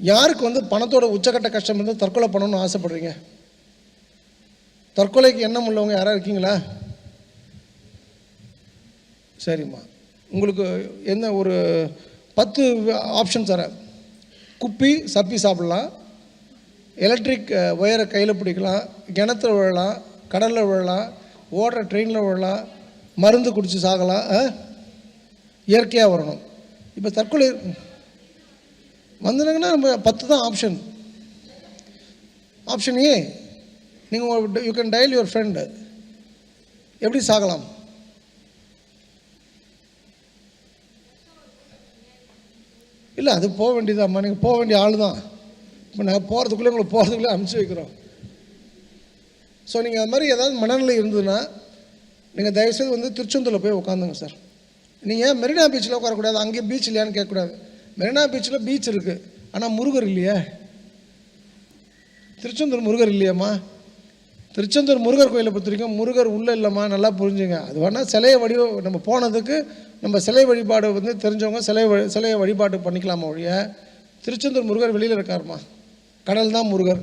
யாருக்கு வந்து பணத்தோட உச்சக்கட்ட கஷ்டம் இருந்து தற்கொலை பண்ணணும்னு ஆசைப்படுறீங்க? தற்கொலைக்கு எண்ணம் உள்ளவங்க யாராவது இருக்கீங்களா? சரிம்மா, உங்களுக்கு என்ன ஒரு 10 ஆப்ஷன் தரேன். குப்பி சப்பி சாப்பிடலாம், எலக்ட்ரிக் ஒயரை கையில் பிடிக்கலாம், கிணத்துல விழலாம், கடலில் விழலாம், ஓடுற ட்ரெயினில் விழலாம், மருந்து குடித்து சாகலாம், இயற்கையாக வரணும். இப்போ தற்கொலை வந்துடுங்கன்னா நம்ம 10 தான் ஆப்ஷன். ஆப்ஷன் ஏ, நீங்கள் you can dial your friend. எப்படி சாகலாம்? இல்லை, அது போக வேண்டியதாம்மா, நீங்கள் போக வேண்டிய ஆள் தான். இப்போ நாங்கள் போகிறதுக்குள்ளே உங்களை போகிறதுக்குள்ளே அனுப்பிச்சி வைக்கிறோம். ஸோ நீங்கள் அது மாதிரி ஏதாவது மனநிலை இருந்ததுன்னா நீங்கள் தயவுசெய்து வந்து திருச்செந்தூரில் போய் உட்காந்துங்க சார். நீங்கள் மெரினா பீச்சில் உட்காரக்கூடாது, அங்கே பீச் இல்லையான்னு கேட்கக்கூடாது. மெரினா பீச்சில் பீச் இருக்குது, ஆனால் முருகர் இல்லையா? திருச்செந்தூர் முருகர் இல்லையாம்மா? திருச்செந்தூர் முருகர் கோயிலை பொறுத்த வரைக்கும் முருகர் உள்ளே இல்லைம்மா, நல்லா புரிஞ்சுங்க. அது வேணால் சிலையை நம்ம போனதுக்கு நம்ம சிலை வழிபாடு வந்து தெரிஞ்சவங்க சிலையை வழிபாடு பண்ணிக்கலாமா ஒழிய திருச்செந்தூர் முருகர் வெளியில் இருக்காருமா. கடல் தான் முருகர்.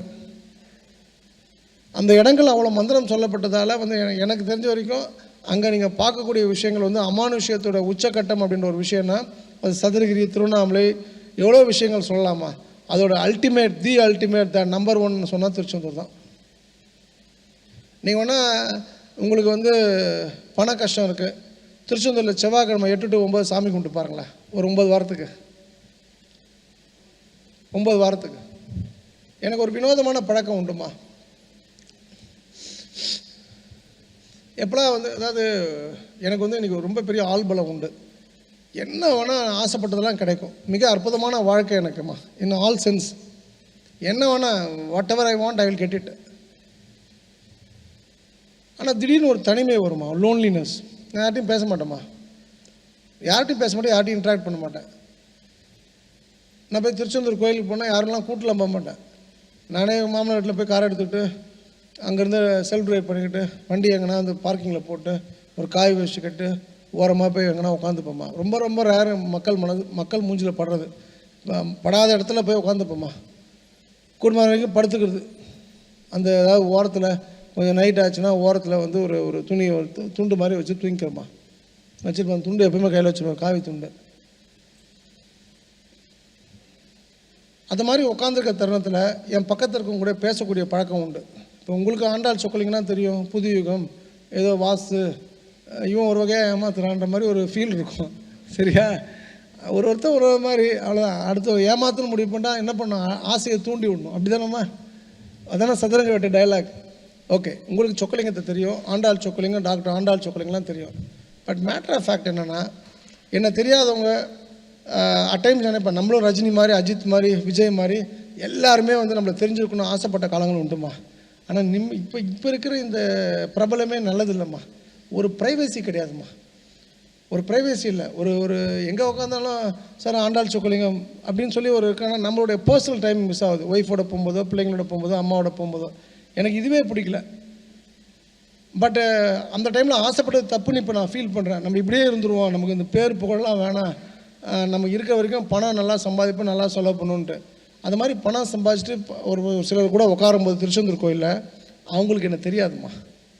அந்த இடங்கள் அவ்வளோ மந்திரம் சொல்லப்பட்டதால் வந்து எனக்கு தெரிஞ்ச வரைக்கும் அங்கே நீங்கள் பார்க்கக்கூடிய விஷயங்கள் வந்து அமானுஷ்யத்தோட உச்சக்கட்டம் அப்படின்ற ஒரு விஷயம்னா அது சதுரகிரி, திருவண்ணாமலை, எவ்வளோ விஷயங்கள் சொல்லலாமா. அதோட அல்டிமேட் த நம்பர் 1 சொன்னால் திருச்செந்தூர் தான். நீங்கள் வேணால் உங்களுக்கு வந்து பண கஷ்டம் இருக்குது, திருச்செந்தூரில் செவ்வாய்க்கிழமை 8 to 9 சாமி கும்பிட்டு பாருங்களேன். ஒரு 9 வாரத்துக்கு. எனக்கு ஒரு வினோதமான பழக்கம் உண்டுமா. எப்போலாம் வந்து அதாவது எனக்கு வந்து இன்றைக்கி ரொம்ப பெரிய ஆள்பலம் உண்டு. என்ன வேணால் ஆசைப்பட்டதெல்லாம் கிடைக்கும். மிக அற்புதமான வாழ்க்கை எனக்குமா, இன் ஆல் சென்ஸ். என்ன வேணால் what ever I want I will get it. ஆனால் திடீர்னு ஒரு தனிமை வருமா, லோன்லினஸ். நான் யார்ட்டையும் பேச மாட்டேம்மா, யார்ட்டையும் இன்ட்ராக்ட் பண்ண மாட்டேன். நான் போய் திருச்செந்தூர் கோயிலுக்கு போனால் யாரெல்லாம் கூட்டலாம் போக மாட்டேன். நானே மாமனார் வீட்டில் போய் காரை எடுத்துக்கிட்டு அங்கேருந்து செல்ஃப் ட்ரைவ் பண்ணிக்கிட்டு வண்டி எங்கன்னா அந்த பார்க்கிங்கில் போட்டு ஒரு காய் வச்சுக்கிட்டு ஓரமாக போய் எங்கன்னா உட்காந்துப்போம்மா. ரொம்ப ரொம்ப ரேர் மக்கள் மூஞ்சில் படுறது. படாத இடத்துல போய் உட்காந்துப்போம்மா. குடும்பம் வரைக்கும் படுத்துக்கிறது. அந்த ஏதாவது ஓரத்தில் கொஞ்சம் நைட் ஆச்சுன்னா ஓரத்தில் வந்து ஒரு துணி துண்டு மாதிரி வச்சு தூங்கிக்கிறோம்மா. வச்சுருப்பேன். துண்டு எப்பவுமே கையில் வச்சுருப்பேன், காவி துண்டு. அது மாதிரி உட்காந்துருக்க தருணத்தில் என் பக்கத்தில் இருக்கவங்க கூட பேசக்கூடிய பழக்கம் உண்டு. இப்போ உங்களுக்கு ஆண்டாள் சொக்கலிங்கன்னா தெரியும், புது யுகம், ஏதோ வாஸ்து, இவன் ஒரு வகையாக ஏமாத்துறான்ற மாதிரி ஒரு ஃபீல் இருக்கும். சரியா? ஒருத்தர் ஒரு மாதிரி, அவ்வளோதான். அடுத்து ஏமாத்துன்னு முடிவு பண்ணால் என்ன பண்ணோம், ஆசையை தூண்டி விடணும். அப்படி தானம்மா? அதானே சதுரங்க வேட்டை டைலாக். ஓகே, உங்களுக்கு சொக்கலிங்கத்தை தெரியும், ஆண்டாள் சொக்கலிங்கம், டாக்டர் ஆண்டாள் சொக்கலிங்கெலாம் தெரியும். பட் மேட்டர் ஆஃப் ஃபேக்ட் என்னென்னா, என்ன தெரியாதவங்க அட்டைம்ஸ் நினைப்பேன், நம்மளும் ரஜினி மாதிரி, அஜித் மாதிரி, விஜய் மாதிரி எல்லாருமே வந்து நம்மளை தெரிஞ்சுக்கணும்னு ஆசைப்பட்ட காலங்கள் உண்டுமா. ஆனால் இப்போ இருக்கிற இந்த பிரபலமே நல்லது இல்லைம்மா. ஒரு ப்ரைவசி கிடையாதும்மா. ஒரு ப்ரைவசி இல்லை. ஒரு எங்கே உட்காந்தாலும் சார் ஆண்டாள் சொக்கலிங்கம் அப்படின்னு சொல்லி ஒரு இருக்காங்கன்னா நம்மளுடைய பர்சனல் டைம் மிஸ் ஆகுது. ஒய்ஃபோட போகும்போதோ, பிள்ளைங்களோட போகும்போதோ, அம்மாவோட போகும்போதோ. எனக்கு இதுவே பிடிக்கல. பட்டு அந்த டைமில் ஆசைப்பட்டது தப்புன்னு இப்போ நான் ஃபீல் பண்ணுறேன். நம்ம இப்படியே இருந்துருவோம், நமக்கு இந்த பேர் புகழெலாம் வேணாம், நம்ம இருக்க வரைக்கும் பணம் நல்லா சம்பாதிப்போம், நல்லா செலவு பண்ணுன்ட்டு. அது மாதிரி பணம் சம்பாதிச்சுட்டு ஒரு சிலர் கூட உட்காரும்போது திருச்செந்தூர் கோயிலில் அவங்களுக்கு என்ன தெரியாதும்மா.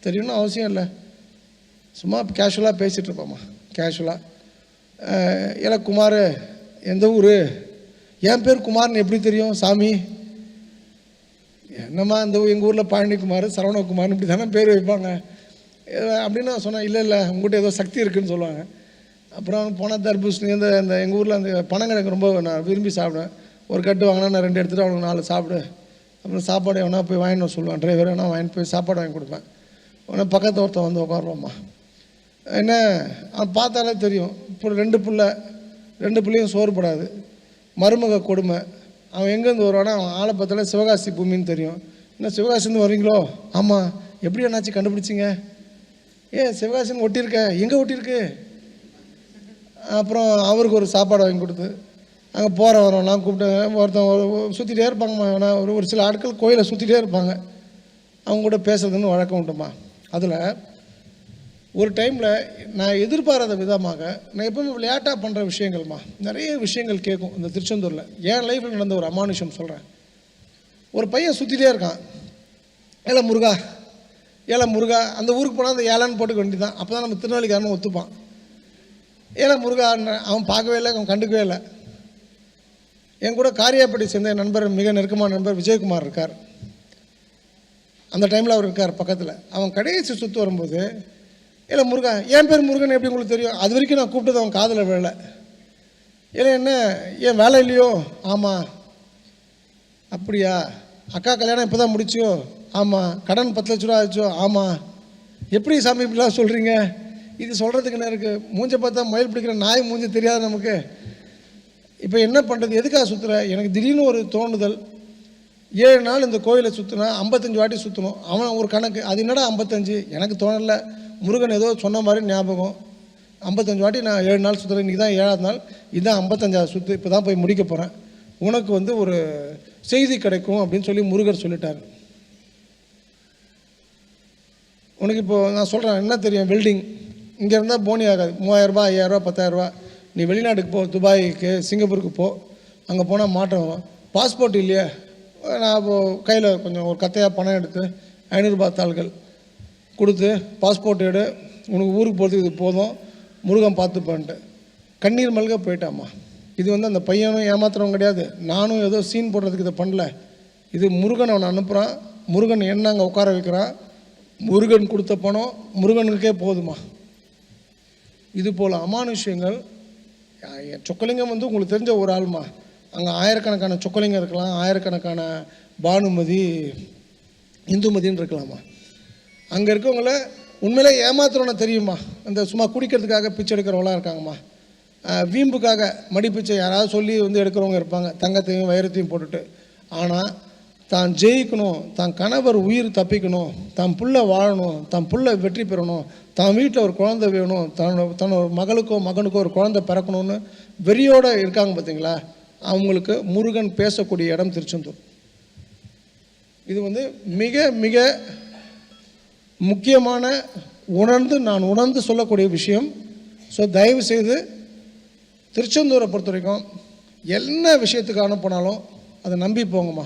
தெரியும்னு அவசியம் இல்லை. சும்மா கேஷுவலாக பேசிகிட்டு இருப்போம்மா. கேஷுவலாக இல்லை குமார் எந்த ஊர், என் பேர் குமார்னு எப்படி தெரியும் சாமி? என்னம்மா இந்த எங்கள் ஊரில் பழனிக்குமார், சரவணகுமார்னு இப்படி தானே பேர் வைப்பாங்க அப்படின்னு நான் சொன்னேன். இல்லை உங்கள்கிட்ட ஏதோ சக்தி இருக்குதுன்னு சொல்லுவாங்க. அப்புறம் போனால் தர்பூசணி அந்த எங்கள் ஊரில் அந்த பனங்கிழங்கு ரொம்ப நான் விரும்பி சாப்பிடுவேன். ஒரு கட்டு வாங்கினா நான் 2 எடுத்துகிட்டு அவனுக்கு 4 சாப்பிடு. அப்புறம் சாப்பாடு எவனா போய் வாங்கிட்டு சொல்லுவான், டிரைவர் வேணா வாங்கிட்டு போய் சாப்பாடு வாங்கி கொடுப்பேன். உடனே பக்கத்து ஒருத்தன் வந்து உட்காருவாம்மா. என்ன அவன் பார்த்தாலே தெரியும். இப்போ 2 பிள்ளையும் சோறுபடாது, மருமக கொடுமை. அவன் எங்கேருந்து வருவானா, அவன் ஆளை பார்த்தாலே சிவகாசி பூமின்னு தெரியும். என்ன சிவகாசிலேருந்து வரீங்களோ? ஆமாம். எப்படி என்னாச்சு கண்டுபிடிச்சிங்க? சிவகாசின்னு ஒட்டியிருக்க, எங்கே ஒட்டியிருக்கு? அப்புறம் அவருக்கு ஒரு சாப்பாடு வாங்கி கொடுத்து அங்கே போகிற வரவங்களாம் கூப்பிட்டு ஒருத்தன் சுற்றிட்டே இருப்பாங்கம்மா. ஒரு சில ஆட்கள் கோயிலை சுற்றிட்டே இருப்பாங்க. அவங்க கூட பேசுறதுன்னு வழக்கம் உண்டுமா. அதில் ஒரு டைமில் நான் எதிர்பாராத விதமாக நான் எப்பவுமே விளையாட்டாக பண்ணுற விஷயங்கள்மா நிறைய விஷயங்கள் கேட்கும் இந்த திருச்செந்தூரில். என் லைஃப்பில் நடந்த ஒரு அமானுஷம் சொல்கிறேன். ஒரு பையன் சுற்றிட்டே இருக்கான், ஏல முருகா ஏல முருகா. அந்த ஊருக்கு போனால் அந்த ஏலன்னு போட்டுக்க வேண்டி தான், அப்போ தான் நம்ம திருநெல்வேலிக்காரனும் ஒத்துப்பான். ஏல முருகான்னு அவன் பார்க்கவே இல்லை, அவன் கண்டுக்கவே இல்லை. என் கூட காரியாப்பட்டி சேர்ந்த என் நண்பர், மிக நெருக்கமான நண்பர் விஜயகுமார் இருக்கார். அந்த டைமில் அவர் இருக்கார் பக்கத்தில். அவன் கடைசி சுற்று வரும்போது, இல்லை முருகன், என் பேர் முருகன் எப்படி உங்களுக்கு தெரியும்? அது வரைக்கும் நான் கூப்பிட்டது அவன் காதில் விழலை. இல்லை என்ன ஏன் வேலை இல்லையோ? ஆமாம். அப்படியா? அக்கா கல்யாணம் இப்போ தான் முடிச்சியோ? ஆமாம். கடன் 10 லட்ச ரூபா ஆச்சோ? ஆமாம். எப்படி சாமி இப்படிலாம் சொல்கிறீங்க? இது சொல்கிறதுக்கு என்ன இருக்குது? மூஞ்சை பார்த்தா மயில் பிடிக்கிற நாய் மூஞ்சி தெரியாது நமக்கு. இப்போ என்ன பண்ணுறது? எதுக்காக சுற்றுற? எனக்கு திடீர்னு ஒரு தோணுதல். 7 நாள் இந்த கோயிலை சுற்றினா 55 வாட்டி சுற்றணும். அவன் ஒரு கணக்கு, அது என்னடா 55? எனக்கு தோணலை. முருகன் ஏதோ சொன்ன மாதிரி ஞாபகம். 55 வாட்டி நான் 7 நாள் சுற்றுறேன். இன்றைக்கி தான் 7ஆவது நாள், இதுதான் 55ஆவது சுற்று. இப்போ தான் போய் முடிக்க போகிறேன். உனக்கு ஒரு செய்தி கிடைக்கும் அப்படின்னு சொல்லி முருகர் சொல்லிட்டார். உனக்கு இப்போது நான் சொல்கிறேன், என்ன தெரியும்? வெல்டிங் இங்கே இருந்தால் போனி ஆகாது. 3000 ரூபா, 5000 ரூபா, 10,000 ரூபா. நீ வெளிநாட்டுக்கு போ, துபாய்க்கு, சிங்கப்பூருக்கு போ, அங்கே போனால் மாற்றம் வரும். பாஸ்போர்ட் இல்லையா? நான் இப்போது கையில் கொஞ்சம் ஒரு கத்தையாக பணம் எடுத்து 500 ரூபா தாள்கள் கொடுத்து, பாஸ்போர்ட் எடு, உனக்கு ஊருக்கு போகிறதுக்கு இது போதும், முருகன் பார்த்துப்பான்ட்டு கண்ணீர் மல்க போயிட்டாம்மா. இது அந்த பையனும் ஏமாத்துறவங்க கிடையாது, நானும் ஏதோ சீன் போடுறதுக்கு இதை பண்ணல. இது முருகன் அவனை அனுப்புகிறான், முருகன் என்ன அங்கே உட்கார வைக்கிறான், முருகன் கொடுத்த பணம் முருகனுக்கே போதுமா. இது போல் அமானுஷ்யங்கள். சொக்கலிங்கம் உங்களுக்கு தெரிஞ்ச ஒரு ஆள்மா. அங்கே ஆயிரக்கணக்கான சொக்கலிங்கம் இருக்கலாம், ஆயிரக்கணக்கான பானுமதி, இந்துமதின்னு இருக்கலாமா. அங்கே இருக்கவங்கள உண்மையிலே ஏமாத்துறோன்னு தெரியுமா? அந்த சும்மா குடிக்கிறதுக்காக பிச்சை எடுக்கிறவங்களாம் இருக்காங்கம்மா. வீம்புக்காக மடி பிச்சை யாராவது சொல்லி எடுக்கிறவங்க இருப்பாங்க, தங்கத்தையும் வைரத்தையும் போட்டுட்டு. ஆனால் தான் ஜெயிக்கணும், தான் கணவர் உயிர் தப்பிக்கணும், தான் புள்ள வாழணும், தான் புள்ள வெற்றி பெறணும், தான் வீட்டில் ஒரு குழந்தை வேணும், தன்னோட மகளுக்கோ மகனுக்கோ ஒரு குழந்தை பிறக்கணும்னு வெறியோடு இருக்காங்க பார்த்தீங்களா? அவங்களுக்கு முருகன் பேசக்கூடிய இடம் திருச்செந்தூர். இது மிக மிக முக்கியமான நான் உணர்ந்து சொல்லக்கூடிய விஷயம். ஸோ தயவு செய்து திருச்செந்தூரை பொறுத்த வரைக்கும் என்ன விஷயத்துக்கு அனுப்பினாலும் அதை நம்பி போங்கம்மா.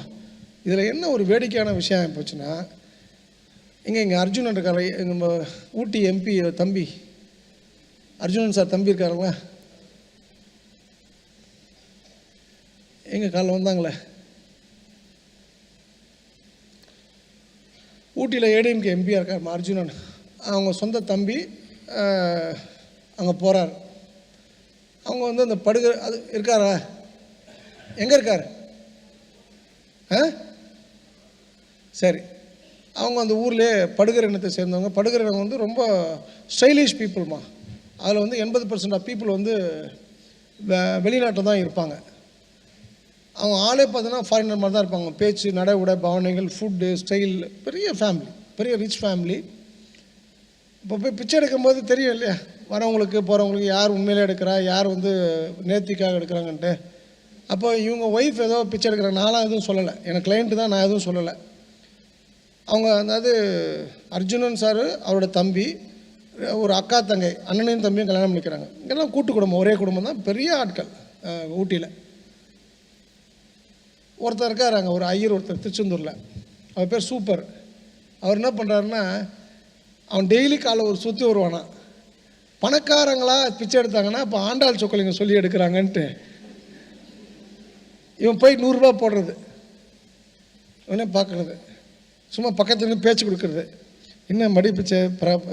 இதில் என்ன ஒரு வேடிக்கையான விஷயம் போச்சுன்னா, இங்கே அர்ஜுனன் இருக்காரு, நம்ம ஊட்டி எம்பி தம்பி அர்ஜுனன் சார் தம்பி இருக்காருங்களா, எங்கள் காலைல வந்தாங்களே, ஊட்டியில் ஏடிஎம்கே எம்பியாக இருக்கார் அர்ஜுனன். அவங்க சொந்த தம்பி அங்கே போகிறார். அவங்க அந்த படுகை அது இருக்காரா? எங்கே இருக்கார்? சரி, அவங்க அந்த ஊர்லேயே படுகர் இனத்தை சேர்ந்தவங்க. படுகர் இனம் ரொம்ப ஸ்டைலிஷ் பீப்புள்மா. அதில் 80% ஆஃப் பீப்புள் வெளிநாட்டில் தான் இருப்பாங்க. அவங்க ஆளே பார்த்தோன்னா ஃபாரினர் மாதிரி தான் இருப்பாங்க. பேச்சு, நடை, உடை, பாவனைகள், ஃபுட்டு, ஸ்டைல், பெரிய ஃபேமிலி, பெரிய ரிச் ஃபேமிலி. இப்போ போய் பிச்சை எடுக்கும்போது தெரியும் இல்லையா, வரவங்களுக்கு போகிறவங்களுக்கு யார் உண்மையிலே எடுக்கிறா, யார் நேர்த்திக்காக எடுக்கிறாங்கன்ட்டு. அப்போ இவங்க ஒய்ஃப் ஏதோ பிச்சை எடுக்கிறாங்க. நான்லாம் எதுவும் சொல்லலை, எனக்கு கிளைண்ட்டு தான், நான் எதுவும் சொல்லலை. அவங்க அதாவது அர்ஜுனன் சார் அவரோட தம்பி, ஒரு அக்கா தங்கை, அண்ணனையும் தம்பியும் கல்யாணம் பண்ணிக்கிறாங்க. இங்கெல்லாம் கூட்டு குடும்பம், ஒரே குடும்பம் தான், பெரிய ஆட்கள் ஊட்டியில். ஒருத்தர் இருக்கார் அங்கே, ஒரு ஐயர் ஒருத்தர் திருச்செந்தூரில், அவர் பேர் சூப்பர். அவர் என்ன பண்ணுறாருன்னா, அவன் டெய்லி காலைல ஒரு சுற்றி வருவானா, பணக்காரங்களா பிச்சை எடுத்தாங்கன்னா இப்போ ஆண்டாள் சொக்கலிங்க சொல்லி எடுக்கிறாங்கன்ட்டு இவன் போய் 100 ரூபா போடுறது, இவனே பார்க்குறது, சும்மா பக்கத்துலேருந்து பேச்சு கொடுக்குறது. என்ன மடி பிச்சை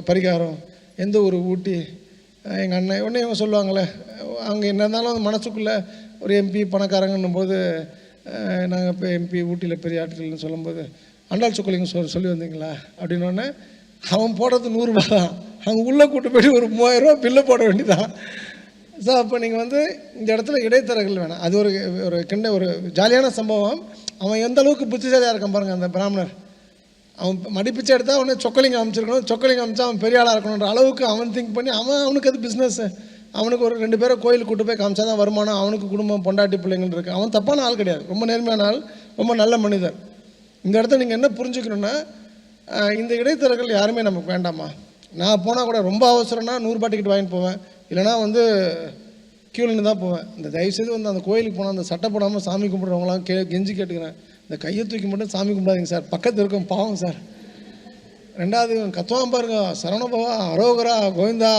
பரிகாரம், எந்த ஒரு ஊட்டி, எங்கள் அண்ணன் உடனே இவங்க சொல்லுவாங்களே, அவங்க என்ன இருந்தாலும் மனசுக்குள்ளே ஒரு எம்பி பணக்காரங்கன்னும் போது, நாங்கள் இப்போ எம்பி ஊட்டியில் பெரிய ஆட்கள்னு சொல்லும்போது, ஆண்டாள் சொக்கலிங்க சொல்லி வந்தீங்களா அப்படின்னோடனே அவன் போடுறது 100 ரூபா தான். அங்கே உள்ளே கூட்டு போய்ட்டு ஒரு 3000 ரூபா பில்லை போட வேண்டியதான். ஸோ அப்போ நீங்கள் இந்த இடத்துல இடைத்தரகர்கள் வேணாம். அது ஒரு ஜாலியான சம்பவம். அவன் எந்த அளவுக்கு புத்திசாலியாக இருக்கான் பாருங்கள் அந்த பிராமணர். அவன் மடிப்பிச்சை எடுத்தால் அவனே சொக்கலிங்கம் அமைச்சிருக்கணும், சொக்கலிங்கம் அமைச்சா அவன் பெரிய ஆளாக இருக்கணுன்ற அளவுக்கு அவன் திங்க் பண்ணி அவனுக்கு அது பிஸ்னஸ்ஸு. அவனுக்கு ஒரு 2 பேரை கோயிலுக்கு கூட்டு போய் காமிச்சா தான் வருமானம். அவனுக்கு குடும்பம், பொண்டாட்டி, பிள்ளைங்கள் இருக்குது. அவன் தப்பான ஆள் கிடையாது, ரொம்ப நேர்மையான ஆள், ரொம்ப நல்ல மனிதர். இந்த இடத்துல நீங்கள் என்ன புரிஞ்சுக்கணுன்னா, இந்த இடைத்தரகர்கள் யாருமே நமக்கு வேண்டாமா. நான் போனால் கூட ரொம்ப அவசரம்னா 100 ரூபாய் டிக்கெட் வாங்கிட்டு போவேன், இல்லைனா வந்து க்யூவில் தான் போவேன். இந்த தயவுசெய்து வந்து அந்த கோயிலுக்கு போனால் அந்த சட்டை போடாமல் சாமி கும்பிட்றவங்களாம் கெஞ்சி கேட்டுக்கிறேன், இந்த கையை தூக்கி மட்டும் சாமி கும்பிடாதீங்க சார், பக்கத்தில் இருக்கும் பாவம் சார். ரெண்டாவது கத்துவான் பாருங்க, சரவணபவா, அரோகரா, கோவிந்தா.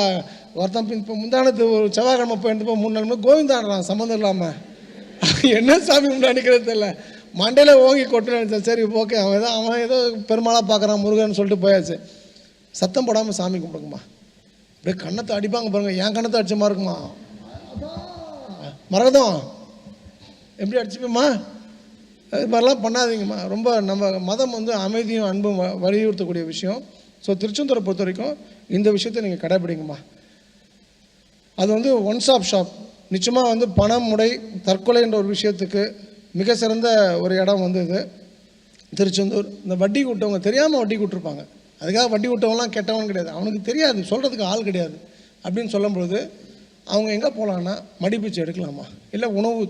ஒருத்தன் இப்போ முந்தானத்து ஒரு செவ்வாய்க்கிழமை போயிருந்தப்போ 3 நாள் முன்னாடி கோவிந்தாடுறான் சம்மந்தம் இல்லாமல். என்ன சாமி கும்பிட்டு அடிக்கிறது தெரியல, மண்டையில் ஓங்கி கொட்டு நினைச்சேன். சரி ஓகே, அவன் ஏதோ பெருமாளாக பார்க்குறான் முருகன் சொல்லிட்டு போயாச்சு. சத்தம் போடாமல் சாமி கும்பிடுங்கம்மா. அப்படியே கண்ணத்தை அடிப்பாங்க பாருங்க, என் கண்ணத்தை அடிச்ச மாதிரி இருக்குமா, மரகதம் எப்படி அடிச்சுப்பேம்மா, அது மாதிரிலாம் பண்ணாதீங்கம்மா. ரொம்ப நம்ம மதம் வந்து அமைதியும் அன்பும் வலியுறுத்தக்கூடிய விஷயம். ஸோ திருச்செந்தூரை பொறுத்த வரைக்கும் இந்த விஷயத்தை நீங்கள் கடைப்பிடிங்கம்மா. அது வந்து ஒன் ஸ்டாப் ஷாப். நிச்சயமாக வந்து பணம், முடை, தற்கொலை என்ற ஒரு விஷயத்துக்கு மிக சிறந்த ஒரு இடம் வந்து இது திருச்செந்தூர். இந்த வட்டி கூட்டவங்க தெரியாமல் வட்டி கூட்டிருப்பாங்க, அதுக்காக வட்டி கூட்டவங்களாம் கெட்டவன் கிடையாது, அவனுக்கு தெரியாது, சொல்கிறதுக்கு ஆள் கிடையாது அப்படின்னு சொல்லும்பொழுது அவங்க எங்கே போகலான்னா மடிப்பிச்சு எடுக்கலாமா, இல்லை உணவு,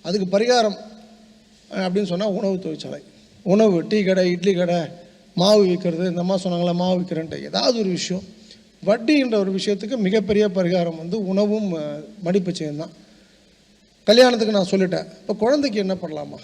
அதுக்கு பரிகாரம் அப்படின்னு சொன்னால் உணவு தொழிற்சாலை, உணவு, டீ கடை, இட்லி கடை, மாவு விற்கிறது, இந்த மாதிரி சொன்னாங்களா மாவு விற்கிறேன்ட்டு ஏதாவது ஒரு விஷயம். வட்டின்ற ஒரு விஷயத்துக்கு மிகப்பெரிய பரிகாரம் வந்து உணவும் மடிப்பு செய்யும் தான். கல்யாணத்துக்கு நான் சொல்லிட்டேன், இப்போ குழந்தைக்கு என்ன பண்ணலாமா,